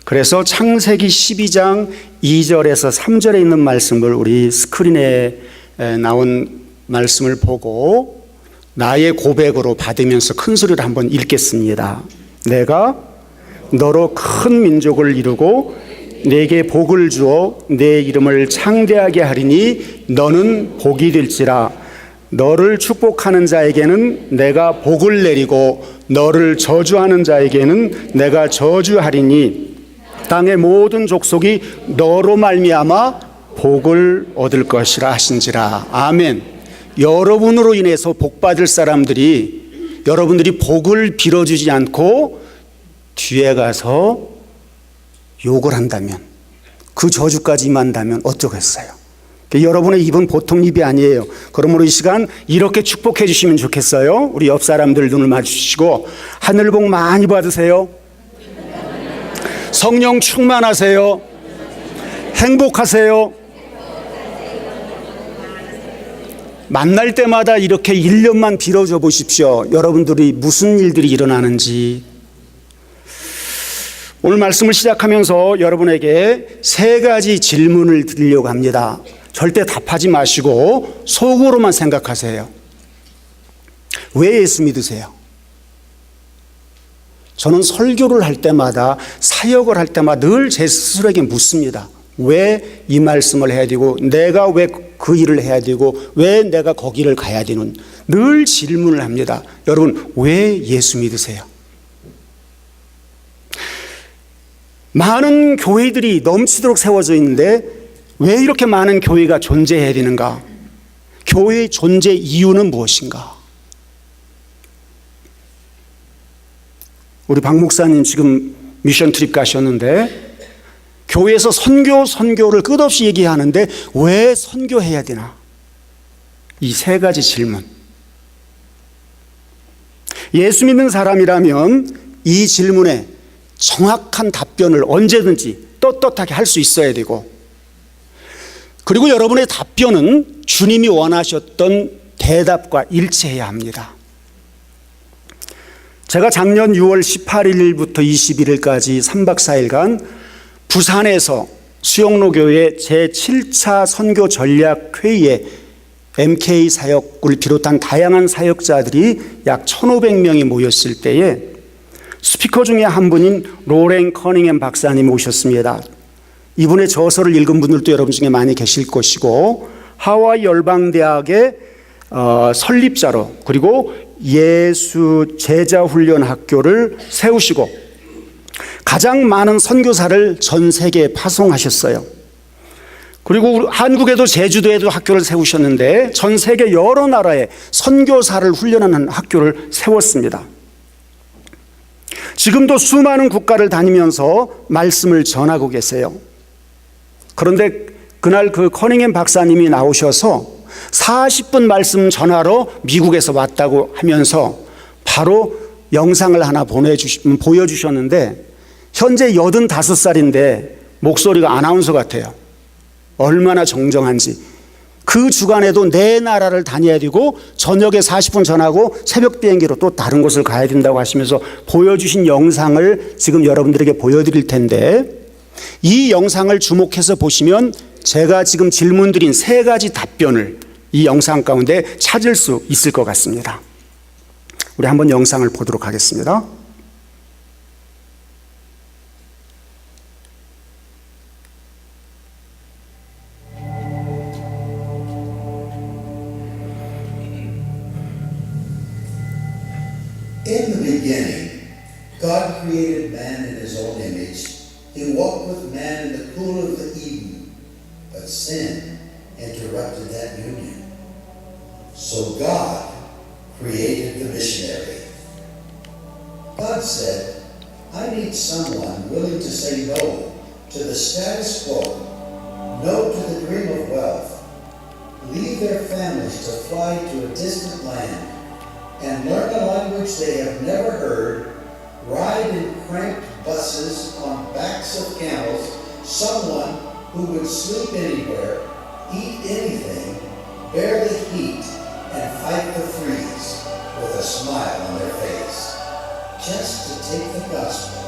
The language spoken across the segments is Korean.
그래서 창세기 12장 2절에서 3절에 있는 말씀을 우리 스크린에 나온 말씀을 보고 나의 고백으로 받으면서 큰 소리로 한번 읽겠습니다. 내가 너로 큰 민족을 이루고 내게 복을 주어 내 이름을 창대하게 하리니 너는 복이 될지라. 너를 축복하는 자에게는 내가 복을 내리고 너를 저주하는 자에게는 내가 저주하리니 땅의 모든 족속이 너로 말미암아 복을 얻을 것이라 하신지라. 아멘. 여러분으로 인해서 복받을 사람들이 여러분들이 복을 빌어주지 않고 뒤에 가서 욕을 한다면, 그 저주까지 임한다면 어쩌겠어요. 여러분의 입은 보통 입이 아니에요. 그러므로 이 시간 이렇게 축복해 주시면 좋겠어요. 우리 옆 사람들 눈을 마주치시고 하늘 복 많이 받으세요. 성령 충만하세요. 행복하세요. 만날 때마다 이렇게 1년만 빌어줘 보십시오. 여러분들이 무슨 일들이 일어나는지. 오늘 말씀을 시작하면서 여러분에게 3가지 질문을 드리려고 합니다. 절대 답하지 마시고 속으로만 생각하세요. 왜 예수 믿으세요? 저는 설교를 할 때마다, 사역을 할 때마다 늘 제 스스로에게 묻습니다. 왜 이 말씀을 해야 되고, 내가 왜 그 일을 해야 되고, 왜 내가 거기를 가야 되는, 늘 질문을 합니다. 여러분, 왜 예수 믿으세요? 많은 교회들이 넘치도록 세워져 있는데 왜 이렇게 많은 교회가 존재해야 되는가? 교회의 존재 이유는 무엇인가? 우리 박 목사님 지금 미션 트립 가셨는데 교회에서 선교를 끝없이 얘기하는데 왜 선교해야 되나? 이 3가지 질문. 예수 믿는 사람이라면 이 질문에 정확한 답변을 언제든지 떳떳하게 할 수 있어야 되고, 그리고 여러분의 답변은 주님이 원하셨던 대답과 일치해야 합니다. 제가 작년 6월 18일부터 21일까지 3박 4일간 부산에서 수영로교회 제7차 선교 전략 회의에 MK 사역을 비롯한 다양한 사역자들이 약 1,500명이 모였을 때에 스피커 중에 한 분인 로렌 커닝햄 박사님이 오셨습니다. 이분의 저서를 읽은 분들도 여러분 중에 많이 계실 것이고, 하와이 열방대학의 설립자로, 그리고 예수 제자훈련 학교를 세우시고 가장 많은 선교사를 전 세계에 파송하셨어요. 그리고 한국에도 제주도에도 학교를 세우셨는데 전 세계 여러 나라에 선교사를 훈련하는 학교를 세웠습니다. 지금도 수많은 국가를 다니면서 말씀을 전하고 계세요. 그런데 그날 그 커닝햄 박사님이 나오셔서 40분 말씀 전하러 미국에서 왔다고 하면서 바로 영상을 하나 보여주셨는데, 현재 85살인데 목소리가 아나운서 같아요. 얼마나 정정한지. 그 주간에도 내 나라를 다녀야 되고 저녁에 40분 전하고 새벽 비행기로 또 다른 곳을 가야 된다고 하시면서 보여주신 영상을 지금 여러분들에게 보여드릴 텐데, 이 영상을 주목해서 보시면 제가 지금 질문드린 3가지 답변을 이 영상 가운데 찾을 수 있을 것 같습니다. 우리 한번 영상을 보도록 하겠습니다. In the beginning, God created man in his own image. He walked with man in the cool of the Eden, but sin interrupted that union. So God created the missionary. God said, I need someone willing to say no to the status quo, no to the dream of wealth, leave their families to fly to a distant land, and learn a language they have never heard, ride in cramped buses on backs of camels, someone who would sleep anywhere, eat anything, bear the heat, and fight the freeze with a smile on their face. just to take the gospel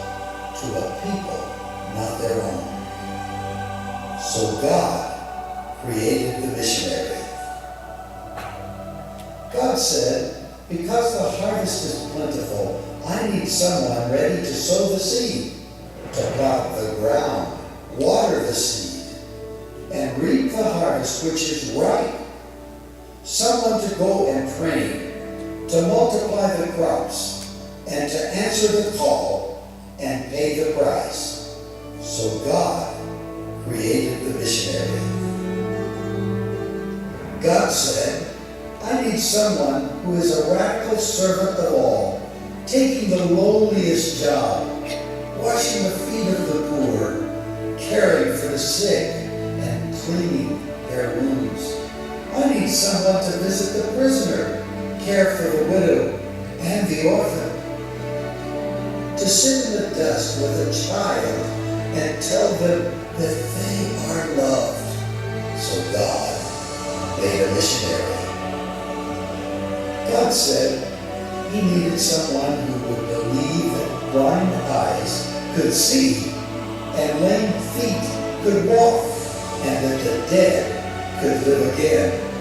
to a people not their own. So God created the missionary. God said, because the harvest is plentiful, I need someone ready to sow the seed, to plow the ground, water the seed, and reap the harvest which is ripe. Someone to go and train, to multiply the crops, and to answer the call and pay the price. So God created the missionary. God said, I need someone who is a radical servant of all, taking the lowliest job, washing the feet of the poor, caring for the sick, and cleaning their wounds. I need someone to visit the prisoner, care for the widow and the orphan, to sit in the dust with a child and tell them that they are loved. So God made a missionary. God said he needed someone who would believe that blind eyes could see and lame feet could walk and that the dead could live again.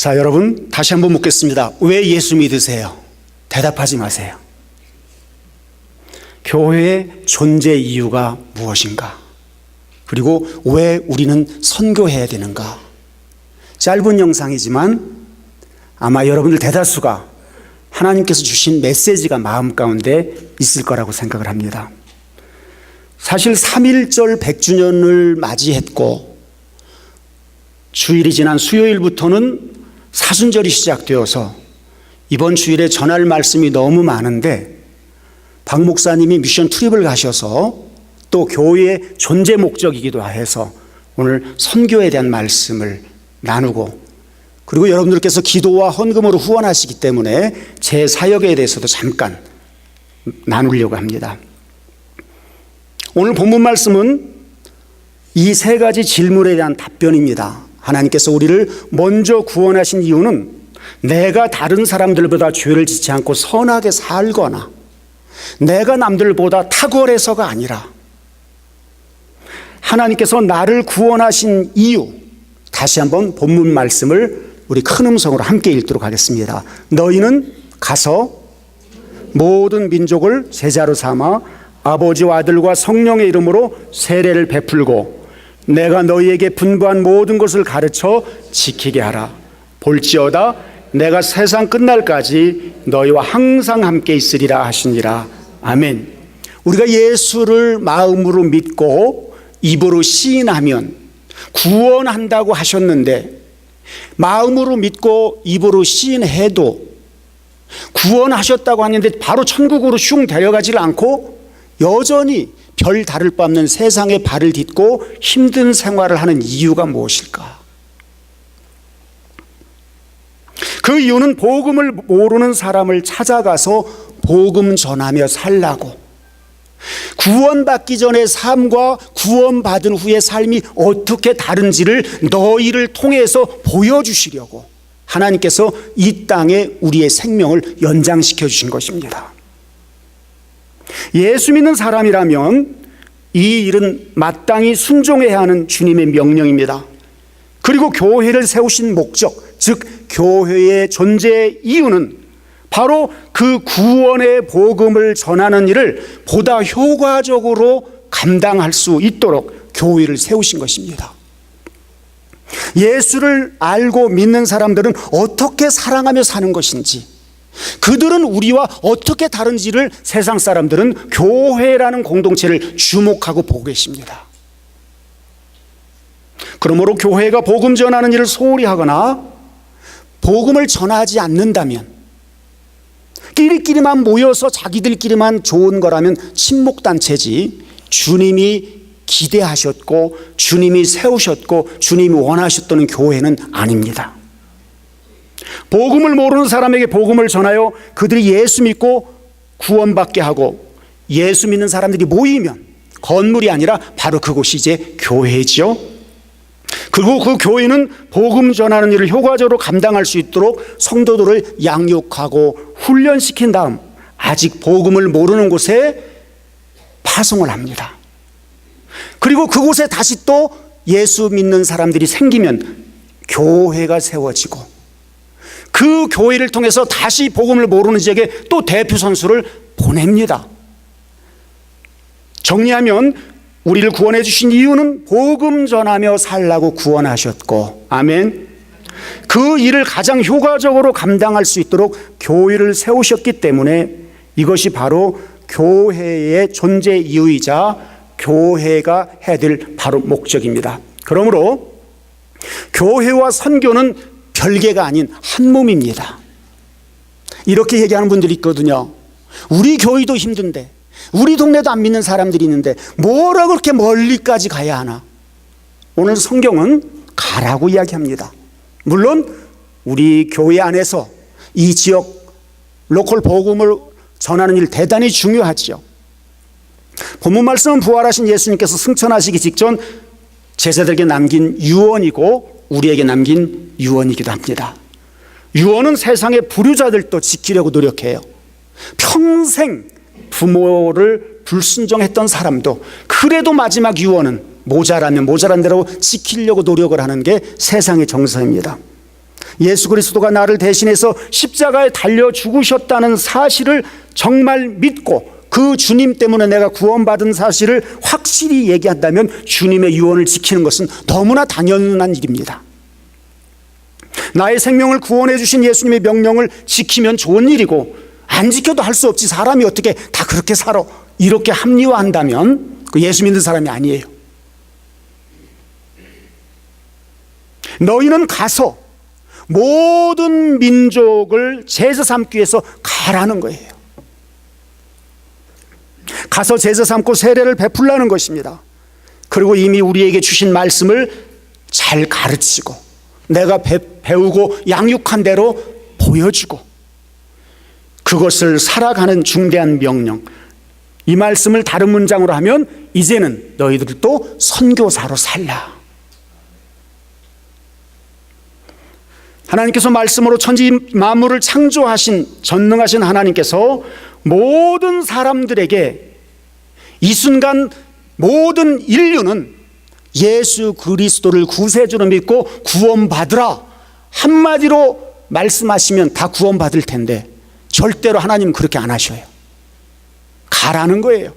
자, 여러분 다시 한번 묻겠습니다. 왜 예수 믿으세요? 대답하지 마세요. 교회의 존재 이유가 무엇인가? 그리고 왜 우리는 선교해야 되는가? 짧은 영상이지만 아마 여러분들 대다수가 하나님께서 주신 메시지가 마음 가운데 있을 거라고 생각을 합니다. 사실 3.1절 100주년을 맞이했고 주일이 지난 수요일부터는 사순절이 시작되어서 이번 주일에 전할 말씀이 너무 많은데 박 목사님이 미션 트립을 가셔서 또 교회의 존재 목적이기도 해서 오늘 선교에 대한 말씀을 나누고 그리고 여러분들께서 기도와 헌금으로 후원하시기 때문에 제 사역에 대해서도 잠깐 나누려고 합니다. 오늘 본문 말씀은 이 세 가지 질문에 대한 답변입니다. 하나님께서 우리를 먼저 구원하신 이유는 내가 다른 사람들보다 죄를 짓지 않고 선하게 살거나 내가 남들보다 탁월해서가 아니라 하나님께서 나를 구원하신 이유, 다시 한번 본문 말씀을 우리 큰 음성으로 함께 읽도록 하겠습니다. 너희는 가서 모든 민족을 제자로 삼아 아버지와 아들과 성령의 이름으로 세례를 베풀고 내가 너희에게 분부한 모든 것을 가르쳐 지키게 하라. 볼지어다 내가 세상 끝날까지 너희와 항상 함께 있으리라 하시니라. 아멘. 우리가 예수를 마음으로 믿고 입으로 시인하면 구원한다고 하셨는데 마음으로 믿고 입으로 시인해도 구원하셨다고 하는데 바로 천국으로 슝 데려가지를 않고 여전히 별 다를 바 없는 세상에 발을 딛고 힘든 생활을 하는 이유가 무엇일까? 그 이유는 복음을 모르는 사람을 찾아가서 복음 전하며 살라고, 구원받기 전의 삶과 구원받은 후의 삶이 어떻게 다른지를 너희를 통해서 보여주시려고 하나님께서 이 땅에 우리의 생명을 연장시켜 주신 것입니다. 예수 믿는 사람이라면 이 일은 마땅히 순종해야 하는 주님의 명령입니다. 그리고 교회를 세우신 목적, 즉 교회의 존재의 이유는 바로 그 구원의 복음을 전하는 일을 보다 효과적으로 감당할 수 있도록 교회를 세우신 것입니다. 예수를 알고 믿는 사람들은 어떻게 사랑하며 사는 것인지, 그들은 우리와 어떻게 다른지를 세상 사람들은 교회라는 공동체를 주목하고 보고 계십니다. 그러므로 교회가 복음 전하는 일을 소홀히 하거나 복음을 전하지 않는다면, 끼리끼리만 모여서 자기들끼리만 좋은 거라면 친목단체지, 주님이 기대하셨고 주님이 세우셨고 주님이 원하셨던 교회는 아닙니다. 복음을 모르는 사람에게 복음을 전하여 그들이 예수 믿고 구원받게 하고, 예수 믿는 사람들이 모이면 건물이 아니라 바로 그곳이 이제 교회죠. 그리고 그 교회는 복음 전하는 일을 효과적으로 감당할 수 있도록 성도들을 양육하고 훈련시킨 다음 아직 복음을 모르는 곳에 파송을 합니다. 그리고 그곳에 다시 또 예수 믿는 사람들이 생기면 교회가 세워지고, 그 교회를 통해서 다시 복음을 모르는 지역에 또 대표 선수를 보냅니다. 정리하면 우리를 구원해 주신 이유는 복음 전하며 살라고 구원하셨고, 아멘. 그 일을 가장 효과적으로 감당할 수 있도록 교회를 세우셨기 때문에 이것이 바로 교회의 존재 이유이자 교회가 해야 될 바로 목적입니다. 그러므로 교회와 선교는 별개가 아닌 한 몸입니다. 이렇게 얘기하는 분들이 있거든요. 우리 교회도 힘든데, 우리 동네도 안 믿는 사람들이 있는데 뭐라고 그렇게 멀리까지 가야 하나? 오늘 성경은 가라고 이야기합니다. 물론 우리 교회 안에서 이 지역 로컬 복음을 전하는 일 대단히 중요하죠. 본문 말씀은 부활하신 예수님께서 승천하시기 직전 제자들에게 남긴 유언이고 우리에게 남긴 유언이기도 합니다. 유언은 세상의 부류자들도 지키려고 노력해요. 평생 부모를 불순종했던 사람도 그래도 마지막 유언은 모자라면 모자란 대로 지키려고 노력을 하는 게 세상의 정서입니다. 예수 그리스도가 나를 대신해서 십자가에 달려 죽으셨다는 사실을 정말 믿고 그 주님 때문에 내가 구원받은 사실을 확실히 얘기한다면 주님의 유언을 지키는 것은 너무나 당연한 일입니다. 나의 생명을 구원해 주신 예수님의 명령을 지키면 좋은 일이고, 안 지켜도 할 수 없지, 사람이 어떻게 다 그렇게 살아, 이렇게 합리화한다면 그 예수 믿는 사람이 아니에요. 너희는 가서 모든 민족을 제자 삼기 위해서 가라는 거예요. 가서 제자 삼고 세례를 베풀라는 것입니다. 그리고 이미 우리에게 주신 말씀을 잘 가르치고 내가 배우고 양육한 대로 보여주고 그것을 살아가는 중대한 명령. 이 말씀을 다른 문장으로 하면 이제는 너희들도 선교사로 살라. 하나님께서 말씀으로 천지 만물을 창조하신 전능하신 하나님께서 모든 사람들에게 이 순간 모든 인류는 예수 그리스도를 구세주로 믿고 구원받으라 한마디로 말씀하시면 다 구원받을 텐데 절대로 하나님은 그렇게 안 하셔요. 가라는 거예요.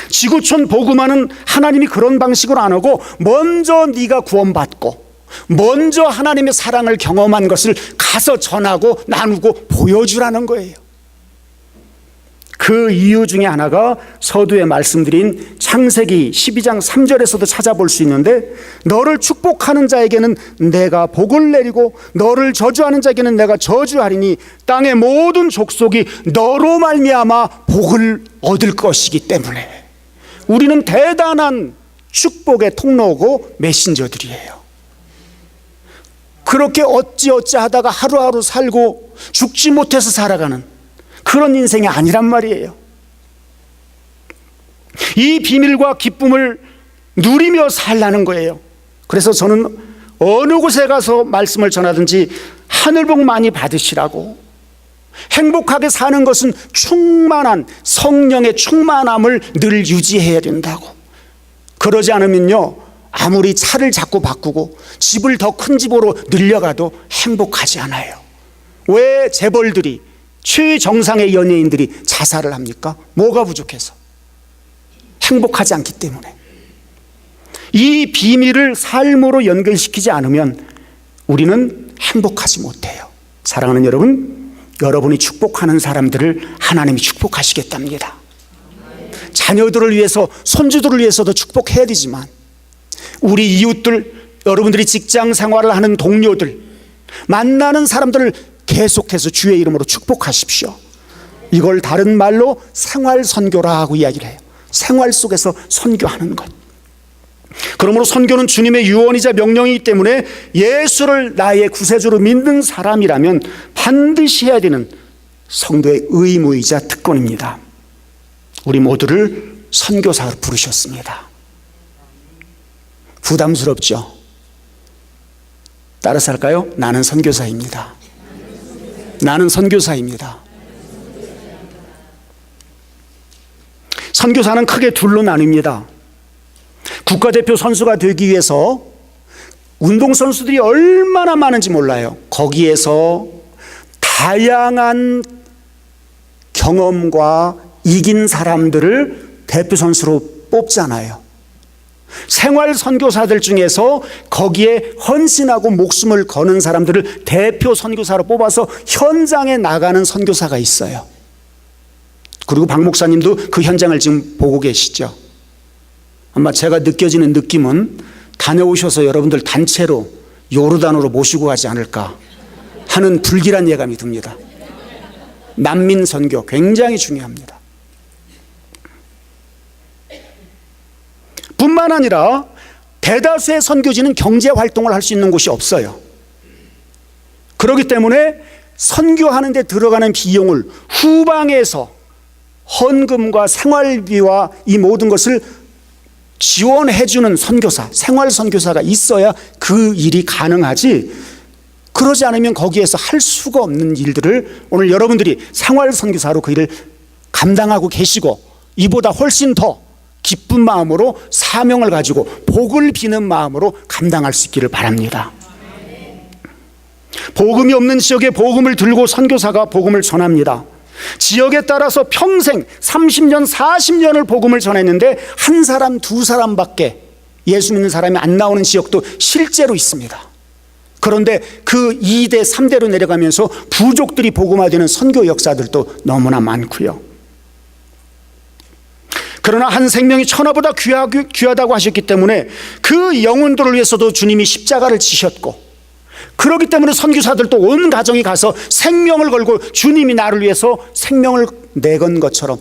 지구촌 복음화는 하나님이 그런 방식으로 안 하고 먼저 네가 구원받고 먼저 하나님의 사랑을 경험한 것을 가서 전하고 나누고 보여주라는 거예요. 그 이유 중에 하나가 서두에 말씀드린 창세기 12장 3절에서도 찾아볼 수 있는데, 너를 축복하는 자에게는 내가 복을 내리고 너를 저주하는 자에게는 내가 저주하리니 땅의 모든 족속이 너로 말미암아 복을 얻을 것이기 때문에. 우리는 대단한 축복의 통로고 메신저들이에요. 그렇게 어찌어찌 하다가 하루하루 살고 죽지 못해서 살아가는 그런 인생이 아니란 말이에요. 이 비밀과 기쁨을 누리며 살라는 거예요. 그래서 저는 어느 곳에 가서 말씀을 전하든지 하늘복 많이 받으시라고, 행복하게 사는 것은 충만한 성령의 충만함을 늘 유지해야 된다고. 그러지 않으면요, 아무리 차를 자꾸 바꾸고 집을 더 큰 집으로 늘려가도 행복하지 않아요. 왜 재벌들이, 최정상의 연예인들이 자살을 합니까? 뭐가 부족해서? 행복하지 않기 때문에. 이 비밀을 삶으로 연결시키지 않으면 우리는 행복하지 못해요. 사랑하는 여러분, 여러분이 축복하는 사람들을 하나님이 축복하시겠답니다. 자녀들을 위해서, 손주들을 위해서도 축복해야 되지만, 우리 이웃들, 여러분들이 직장 생활을 하는 동료들, 만나는 사람들을 계속해서 주의 이름으로 축복하십시오. 이걸 다른 말로 생활 선교라고 이야기를 해요. 생활 속에서 선교하는 것. 그러므로 선교는 주님의 유언이자 명령이기 때문에 예수를 나의 구세주로 믿는 사람이라면 반드시 해야 되는 성도의 의무이자 특권입니다. 우리 모두를 선교사로 부르셨습니다. 부담스럽죠? 따라서 할까요? 나는 선교사입니다. 나는 선교사입니다. 선교사는 크게 둘로 나뉩니다. 국가대표 선수가 되기 위해서 운동선수들이 얼마나 많은지 몰라요. 거기에서 다양한 경험과 이긴 사람들을 대표 선수로 뽑잖아요. 생활 선교사들 중에서 거기에 헌신하고 목숨을 거는 사람들을 대표 선교사로 뽑아서 현장에 나가는 선교사가 있어요. 그리고 박 목사님도 그 현장을 지금 보고 계시죠. 아마 제가 느껴지는 느낌은 다녀오셔서 여러분들 단체로 요르단으로 모시고 가지 않을까 하는 불길한 예감이 듭니다. 난민 선교 굉장히 중요합니다. 뿐만 아니라 대다수의 선교지는 경제 활동을 할 수 있는 곳이 없어요. 그렇기 때문에 선교하는 데 들어가는 비용을 후방에서 헌금과 생활비와 이 모든 것을 지원해 주는 선교사, 생활 선교사가 있어야 그 일이 가능하지, 그러지 않으면 거기에서 할 수가 없는 일들을 오늘 여러분들이 생활 선교사로 그 일을 감당하고 계시고, 이보다 훨씬 더 기쁜 마음으로 사명을 가지고 복을 비는 마음으로 감당할 수 있기를 바랍니다. 복음이 없는 지역에 복음을 들고 선교사가 복음을 전합니다. 지역에 따라서 평생 30년 40년을 복음을 전했는데 한 사람 두 사람밖에 예수 믿는 사람이 안 나오는 지역도 실제로 있습니다. 그런데 그 2대 3대로 내려가면서 부족들이 복음화되는 선교 역사들도 너무나 많고요. 그러나 한 생명이 천하보다 귀하다고 하셨기 때문에 그 영혼들을 위해서도 주님이 십자가를 지셨고, 그렇기 때문에 선교사들도 온 가정이 가서 생명을 걸고 주님이 나를 위해서 생명을 내건 것처럼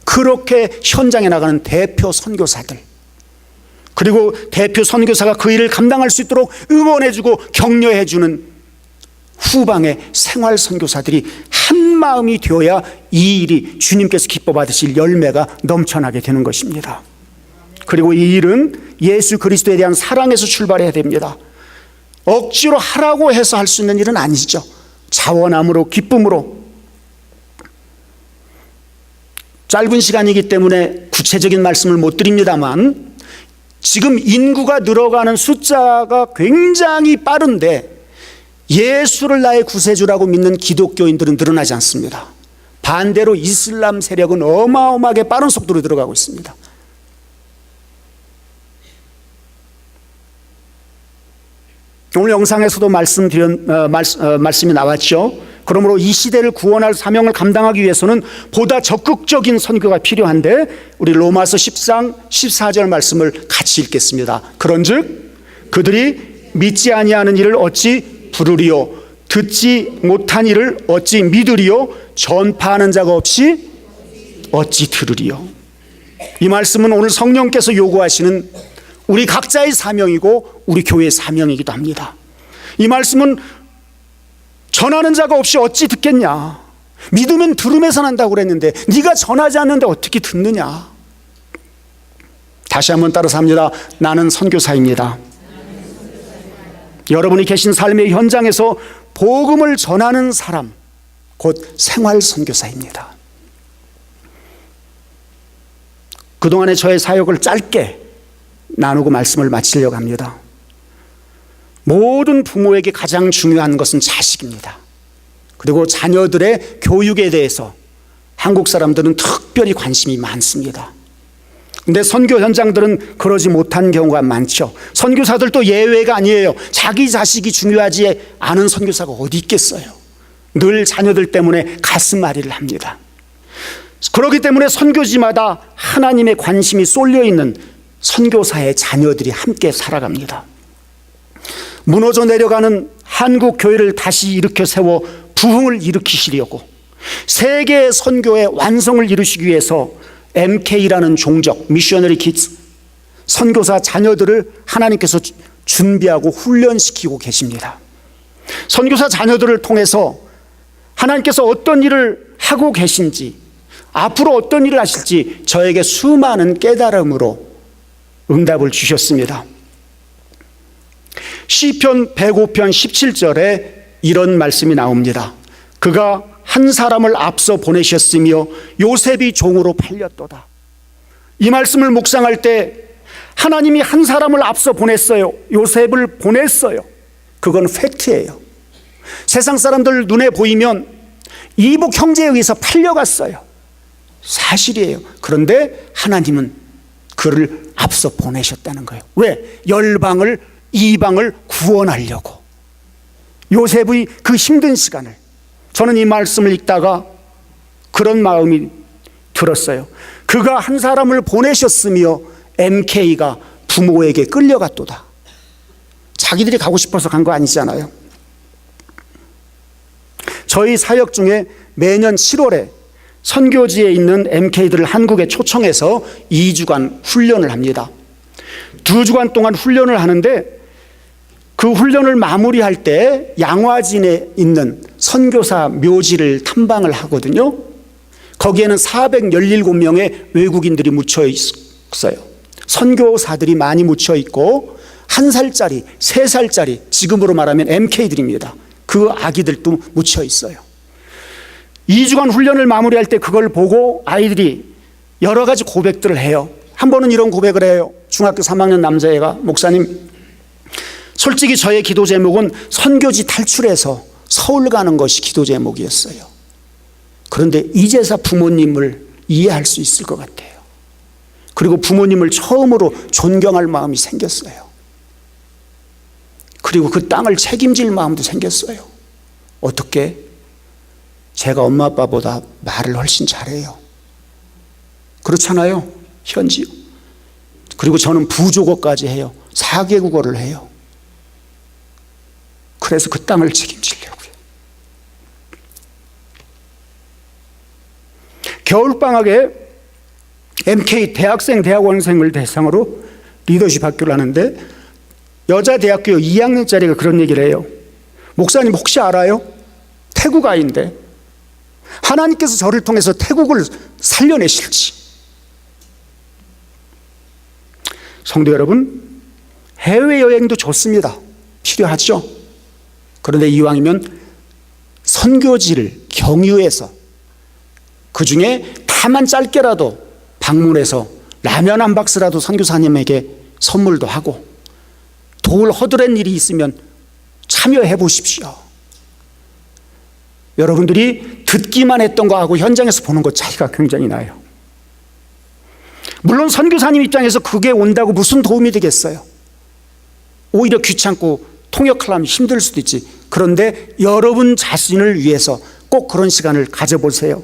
그렇게 현장에 나가는 대표 선교사들, 그리고 대표 선교사가 그 일을 감당할 수 있도록 응원해주고 격려해주는 후방의 생활 선교사들이 한 마음이 되어야 이 일이 주님께서 기뻐 받으실 열매가 넘쳐나게 되는 것입니다. 그리고 이 일은 예수 그리스도에 대한 사랑에서 출발해야 됩니다. 억지로 하라고 해서 할 수 있는 일은 아니죠. 자원함으로, 기쁨으로. 짧은 시간이기 때문에 구체적인 말씀을 못 드립니다만, 지금 인구가 늘어가는 숫자가 굉장히 빠른데 예수를 나의 구세주라고 믿는 기독교인들은 늘어나지 않습니다. 반대로 이슬람 세력은 어마어마하게 빠른 속도로 들어가고 있습니다. 오늘 영상에서도 말씀이 나왔죠. 그러므로 이 시대를 구원할 사명을 감당하기 위해서는 보다 적극적인 선교가 필요한데 우리 로마서 10장 14절 말씀을 같이 읽겠습니다. 그런즉 그들이 믿지 아니하는 일을 어찌 부르리요 듣지 못한 일을 어찌 믿으리요 전파하는 자가 없이 어찌 들으리요. 이 말씀은 오늘 성령께서 요구하시는 우리 각자의 사명이고 우리 교회의 사명이기도 합니다. 이 말씀은 전하는 자가 없이 어찌 듣겠냐. 믿으면 들음에서 난다고 그랬는데 네가 전하지 않는데 어떻게 듣느냐. 다시 한번 따라서 합니다. 나는 선교사입니다. 여러분이 계신 삶의 현장에서 복음을 전하는 사람, 곧 생활 선교사입니다. 그동안의 저의 사역을 짧게 나누고 말씀을 마치려고 합니다. 모든 부모에게 가장 중요한 것은 자식입니다. 그리고 자녀들의 교육에 대해서 한국 사람들은 특별히 관심이 많습니다. 근데 선교 현장들은 그러지 못한 경우가 많죠. 선교사들도 예외가 아니에요. 자기 자식이 중요하지 않은 선교사가 어디 있겠어요. 늘 자녀들 때문에 가슴앓이를 합니다. 그렇기 때문에 선교지마다 하나님의 관심이 쏠려 있는 선교사의 자녀들이 함께 살아갑니다. 무너져 내려가는 한국 교회를 다시 일으켜 세워 부흥을 일으키시려고 세계 선교의 완성을 이루시기 위해서 MK라는 종족, 미셔너리 키즈, 선교사 자녀들을 하나님께서 준비하고 훈련시키고 계십니다. 선교사 자녀들을 통해서 하나님께서 어떤 일을 하고 계신지, 앞으로 어떤 일을 하실지 저에게 수많은 깨달음으로 응답을 주셨습니다. 시편 105편 17절에 이런 말씀이 나옵니다. 그가 한 사람을 앞서 보내셨으며 요셉이 종으로 팔렸도다. 이 말씀을 묵상할 때 하나님이 한 사람을 앞서 보냈어요. 요셉을 보냈어요. 그건 팩트예요. 세상 사람들 눈에 보이면 이복 형제에 의해서 팔려갔어요. 사실이에요. 그런데 하나님은 그를 앞서 보내셨다는 거예요. 왜? 열방을, 이방을 구원하려고. 요셉의 그 힘든 시간을, 저는 이 말씀을 읽다가 그런 마음이 들었어요. 그가 한 사람을 보내셨으며 MK가 부모에게 끌려갔도다. 자기들이 가고 싶어서 간 거 아니잖아요. 저희 사역 중에 매년 7월에 선교지에 있는 MK들을 한국에 초청해서 2주간 훈련을 합니다. 2주간 동안 훈련을 하는데 그 훈련을 마무리할 때 양화진에 있는 선교사 묘지를 탐방을 하거든요. 거기에는 417명의 외국인들이 묻혀 있어요. 선교사들이 많이 묻혀 있고 1살짜리, 3살짜리, 지금으로 말하면 MK들입니다. 그 아기들도 묻혀 있어요. 2주간 훈련을 마무리할 때 그걸 보고 아이들이 여러 가지 고백들을 해요. 한 번은 이런 고백을 해요. 중학교 3학년 남자애가, 목사님, 솔직히 저의 기도 제목은 선교지 탈출해서 서울 가는 것이 기도 제목이었어요. 그런데 이제서 부모님을 이해할 수 있을 것 같아요. 그리고 부모님을 처음으로 존경할 마음이 생겼어요. 그리고 그 땅을 책임질 마음도 생겼어요. 어떻게? 제가 엄마 아빠보다 말을 훨씬 잘해요. 그렇잖아요. 현지요. 그리고 저는 부족어까지 해요. 4개국어를 해요. 그래서 그 땅을 책임지려고요. 겨울방학에 MK 대학생, 대학원생을 대상으로 리더십 학교를 하는데 여자 대학교 2학년짜리가 그런 얘기를 해요. 목사님 혹시 알아요? 태국 아이인데 하나님께서 저를 통해서 태국을 살려내실지. 성도 여러분, 해외여행도 좋습니다. 필요하죠. 그런데 이왕이면 선교지를 경유해서 그 중에 다만 짧게라도 방문해서 라면 한 박스라도 선교사님에게 선물도 하고 도울 허드렛 일이 있으면 참여해 보십시오. 여러분들이 듣기만 했던 거하고 현장에서 보는 것 차이가 굉장히 나요. 물론 선교사님 입장에서 그게 온다고 무슨 도움이 되겠어요. 오히려 귀찮고 통역하려면 힘들 수도 있지. 그런데 여러분 자신을 위해서 꼭 그런 시간을 가져보세요.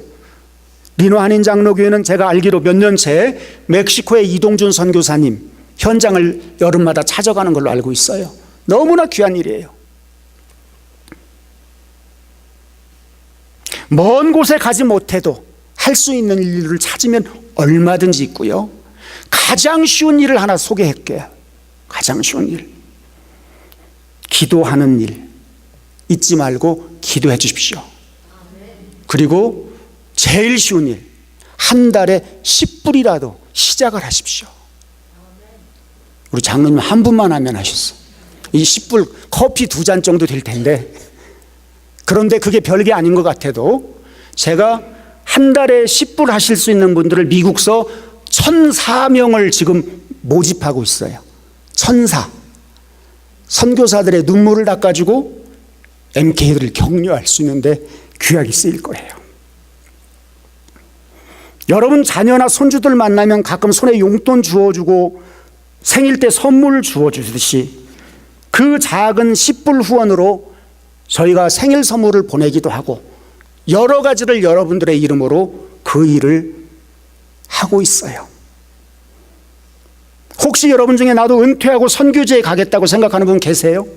리노 한인 장로교회는 제가 알기로 몇 년째 멕시코의 이동준 선교사님 현장을 여름마다 찾아가는 걸로 알고 있어요. 너무나 귀한 일이에요. 먼 곳에 가지 못해도 할 수 있는 일을 찾으면 얼마든지 있고요. 가장 쉬운 일을 하나 소개할게요. 가장 쉬운 일. 기도하는 일. 잊지 말고 기도해 주십시오. 그리고 제일 쉬운 일. 한 달에 10불이라도 시작을 하십시오. 우리 장로님 한 분만 하면 하셨어. 이 10불 커피 2잔 정도 될 텐데, 그런데 그게 별게 아닌 것 같아도 제가 한 달에 10불 하실 수 있는 분들을 미국서 1,004명을 지금 모집하고 있어요. 1,004. 선교사들의 눈물을 닦아주고 MK들을 격려할 수 있는데 귀하게 쓰일 거예요. 여러분 자녀나 손주들 만나면 가끔 손에 용돈 주워주고 생일 때 선물 주워주듯이 그 작은 10불 후원으로 저희가 생일 선물을 보내기도 하고 여러 가지를 여러분들의 이름으로 그 일을 하고 있어요. 혹시 여러분 중에 나도 은퇴하고 선교지에 가겠다고 생각하는 분 계세요?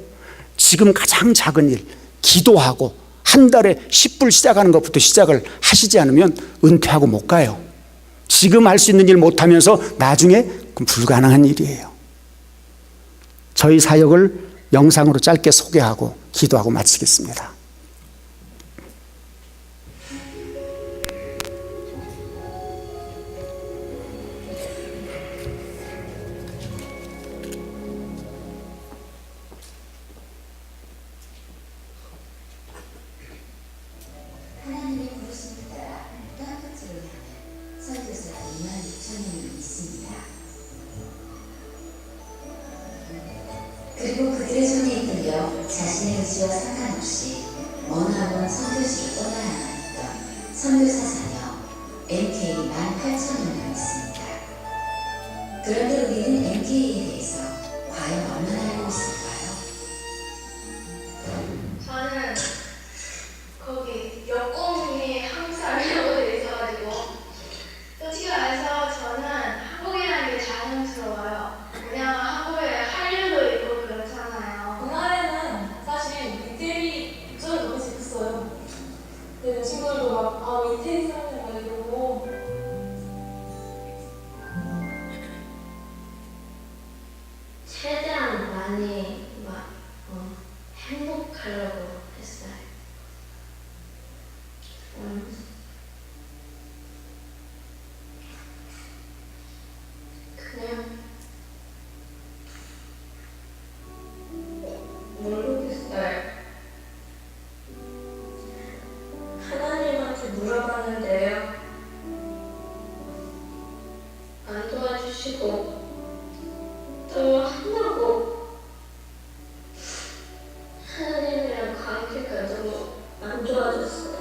지금 가장 작은 일, 기도하고 한 달에 10불 시작하는 것부터 시작을 하시지 않으면 은퇴하고 못 가요. 지금 할 수 있는 일 못하면서 나중에 불가능한 일이에요. 저희 사역을 영상으로 짧게 소개하고 기도하고 마치겠습니다. 하나님의 부르심을 따라 땅 끝으로 향한 선교사가 26,000명이 있습니다. 그리고 그들의 손에 이끌려 자신의 의지와 상관없이 어느 한번 선교지로 떠나야만 했던 선교사 자녀 MK 18,000명 있습니다. 그런데 우리는 MK에 대해서 과연 얼마나 알고 있을까요? 저는 거기 역공이 한국 사람이라고 돼 있어가지고 솔직히 말해서 저는 한국이라는 게 자연스러워요. 그냥 한국에 할 일도 있고 그렇잖아요. 그날에는 사실 이태리 저는 너무 재밌어요. 근데 친구들도 막 이태리 사람들 막 이러고 최대한 많이 행복하려고 했어요. 그냥 모르겠어요. 하나님한테 물어봤는데요. 안 도와주시고 또 한다고 하나님이랑 관계가 너무 안 좋아졌어요.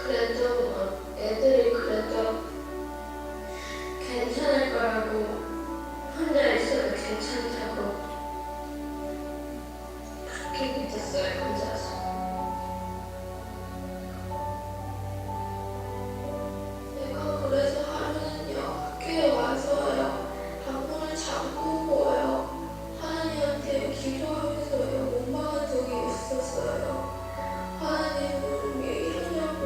그래도 애들이 그래도 괜찮을 거라고 혼자 있어도 괜찮다고 그렇게 믿었어요, 혼자서. 내가 그래서 하루는요 학교에 와서요 방문을 잠그고요 하나님한테 기도하면서요 원망한 적이 있었어요. 하나님은 왜 이러냐고,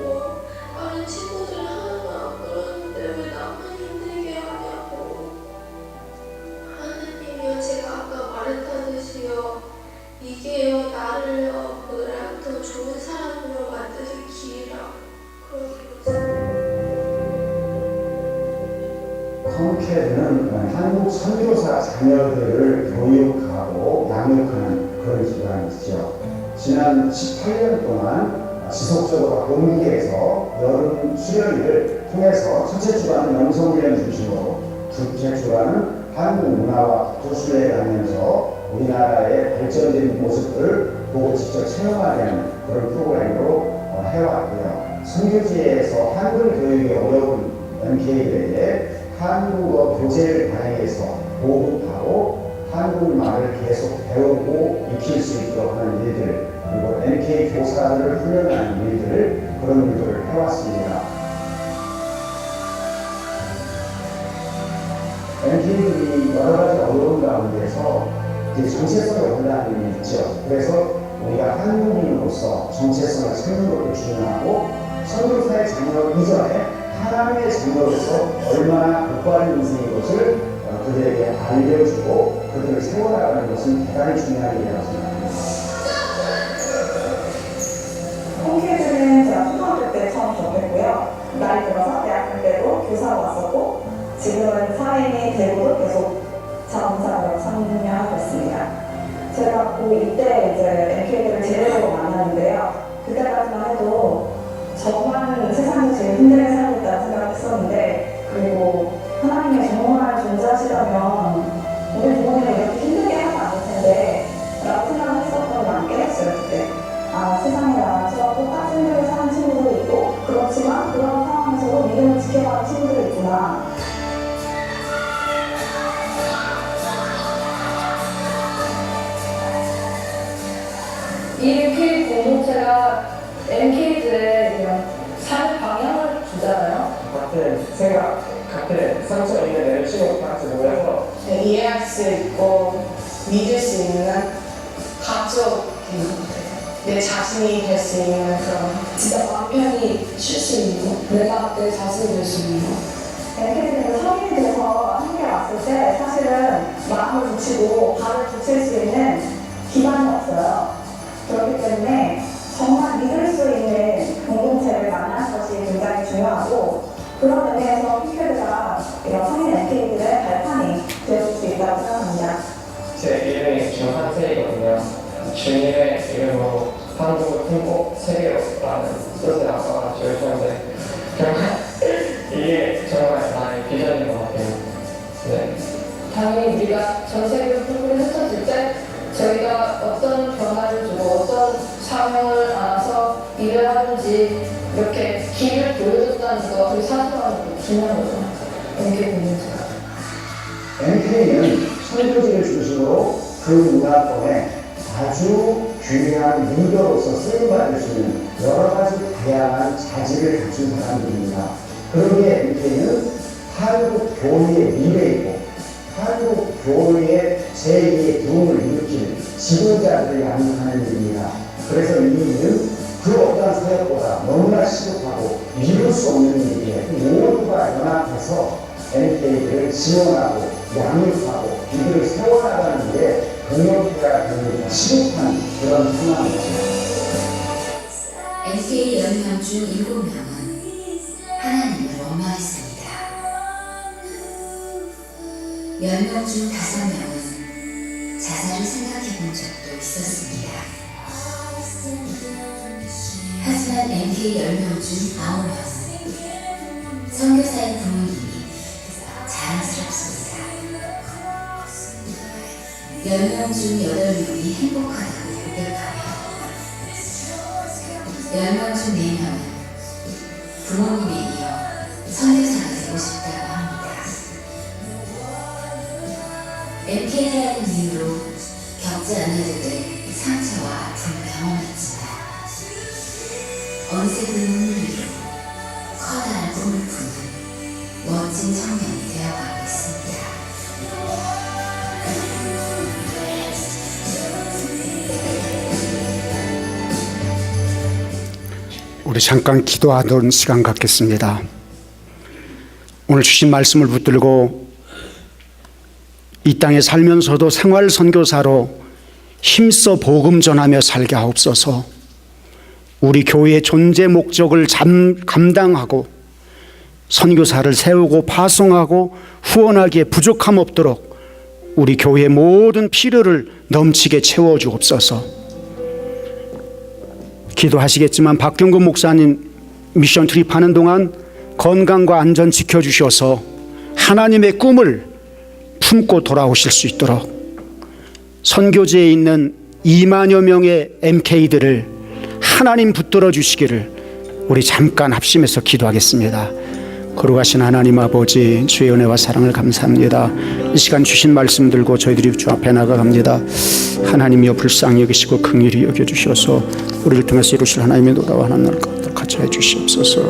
다른 친구들 하나도 안 그러는데 왜 나만 힘들게 하냐고. 하나님이요, 제가 아까 말했다듯이요, 이게요 나를요 뭐라 더 좋은 사람으로 만드는 길이라 그러고. 컴캐는 한국 선교사 자녀들을 교육하고 양육하는 그런 기관이죠. 지난 18년 동안 지속적으로 본국에서 여름 수련회를 통해서 첫째 주간은 영성훈련 중심으로, 둘째 주간은 한국 문화와 국토순례를 하면서 우리나라의 발전된 모습들을 보고 직접 체험하는 그런 프로그램으로 해왔고요. 선교지에서 한글 교육이 어려운 MK들에게 한국어 교재를 발행해서 보급하고 한국말을 계속 배우고 익힐 수 있도록 하는 일들, 그리고 MK 교사들을 훈련하는 일들을, 그런 일들을 해왔습니다. MK들이 여러 가지 어려운 가운데서 정체성을 원하는 일이 있죠. 그래서 우리가 한국인으로서 정체성을 찾는 것도 중요하고, 선교사의 자녀 이전에 하나님의 자녀로서 얼마나 복받은 인생인 것을 그들에게 알려주고 그들을 세워나가는 것은 대단히 중요한 일이라고 생각합니다. 홈케이크는 제가 초등학교 때 처음 접했고요. 나이 들어서 대학교 때도 교사로 왔었고, 지금은 사회인이 되고도 계속 자원사로 참여하고 있습니다. 제가 고2 때 이제 MK들을 제대로 만났는데요. 그때까지만 해도 저만 세상에서 제일 힘들게 살고 있다는 생각을 했었는데, 그리고 하나님이 정말 존재하시다면 우리 부모님을 이렇게 힘들게 하지 않을 텐데 라고 생각을 했었던 걸 많이 깨닫어요. 그때 세상에 나와서 똑같은 힘들게 사는 친구들이 있고, 그렇지만 그런 상황에서도 믿음을 지켜가는 친구들이 있구나. 이 MK 공동체가 MK들의 이런 삶의 방향을 주잖아요. 같은 생각, 같은 상처 있는 애를 치고 같이 모여서 이해할 수 있고 믿을 수 있는 가족, 내 자신이 될 수 있는 그런 진짜 마음 편히 쉴 수 있는, 내가 내 자신이 될 수 있는. MK들은 성인이 돼서 함께 왔을 때 사실은 마음을 붙이고 발을 붙일 수 있는 기반이 없어요. 그렇기 때문에 정말 믿을 수 있는 공동체를 만나는 것이 굉장히 중요하고, 그런 의미에서 핑크가 이런 성인 MK들의 발판이 되어줄 수 있다고 생각합니다. 제 이름이 김한태이거든요. 주님의 이름으로 한국을 품고 세계로라는 뜻의 아빠가 지어주셨는데, 정말 이게 정말 나의 비전인 것 같아요. 네. 당연히 우리가 전 세계를 풀고 흩어질 때 저희가 어떤 변화를 주고 어떤 사명을 안아서 일을 하는지 이렇게 길을 보여줬다는 거, 우리 사수하는 중요한 거죠. MK 공동체가. MK는 선교지를 중심으로 그 문화권에 아주 귀한 리더로서 쓰임받을 수 있는 여러 가지 다양한 자질을 갖춘 사람들입니다. 그러기에 MK는 한국 교회의 미래이고, 한국 교회의 제2의 부흥을 일으키는 지도자들을 양육하는 일입니다. 그래서 이 일은 그 어떤 사역보다 너무나 시급하고 이룰 수 없는 일이기에 모두가 연합해서 MK들을 지원하고 양육하고 이들을 세워나가는 게 공동체가 되는 시급한 그런 상황이죠. MK 10명 중 7명은 하나님을 원망했습니다. 10명 중 5명은 자살을 생각해 본 적도 있었습니다. 하지만 MK 10명 중 9명은 선교사의 부모님이 자랑스럽습니다. 10명 중 8명이 행복하다고 고백하며 10명 중 4명은 부모님에 이어 선교사가 되고 싶다고 합니다. MK라는 이유로 겪지 않아도 될 상처와 아픔을 경험했지만 어느새 그 눈을 위로 커다란 꿈을 품는 멋진 청년이 되어가고 있습니다. 우리 잠깐 기도하던 시간 갖겠습니다. 오늘 주신 말씀을 붙들고 이 땅에 살면서도 생활 선교사로 힘써 복음 전하며 살게 하옵소서. 우리 교회의 존재 목적을 감당하고 선교사를 세우고 파송하고 후원하기에 부족함 없도록 우리 교회의 모든 필요를 넘치게 채워주옵소서. 기도하시겠지만 박경근 목사님 미션 트립하는 동안 건강과 안전 지켜주셔서 하나님의 꿈을 품고 돌아오실 수 있도록 선교지에 있는 2만여 명의 MK들을 하나님 붙들어 주시기를 우리 잠깐 합심해서 기도하겠습니다. 거룩하신 하나님 아버지, 주의 은혜와 사랑을 감사합니다. 이 시간 주신 말씀 들고 저희들이 주 앞에 나가갑니다. 하나님이여 불쌍히 여기시고 긍휼히 여겨주셔서 우리를 통해서 이루실 하나님의 노라와 하나님을 같이 해주시옵소서.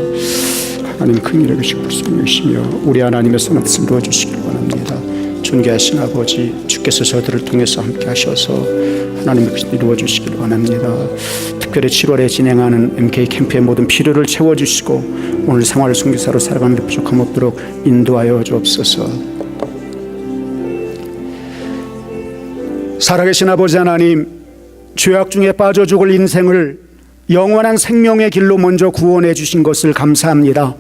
하나님 긍휼히 여기시고 불쌍히 여기시며 우리 하나님의 선한 뜻을 이루어주시길 원합니다. 존귀하신 아버지, 주께서 저들을 통해서 함께 하셔서 하나님의 뜻을 이루어주시길 원합니다. 특별히 7월에 진행하는 MK 캠프의 모든 필요를 채워주시고 오늘 생활 선교사로 살아가는 데 부족함 없도록 인도하여 주옵소서. 살아계신 아버지 하나님, 죄악 중에 빠져 죽을 인생을 영원한 생명의 길로 먼저 구원해 주신 것을 감사합니다.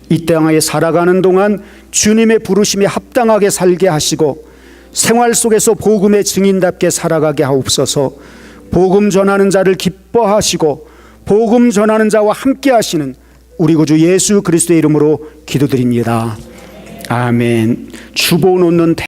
이 땅에 살아가는 동안 주님의 부르심에 합당하게 살게 하시고 생활 속에서 복음의 증인답게 살아가게 하옵소서. 복음 전하는 자를 기뻐하시고 복음 전하는 자와 함께 하시는 우리 구주 예수 그리스도의 이름으로 기도드립니다. 아멘. 주보 놓는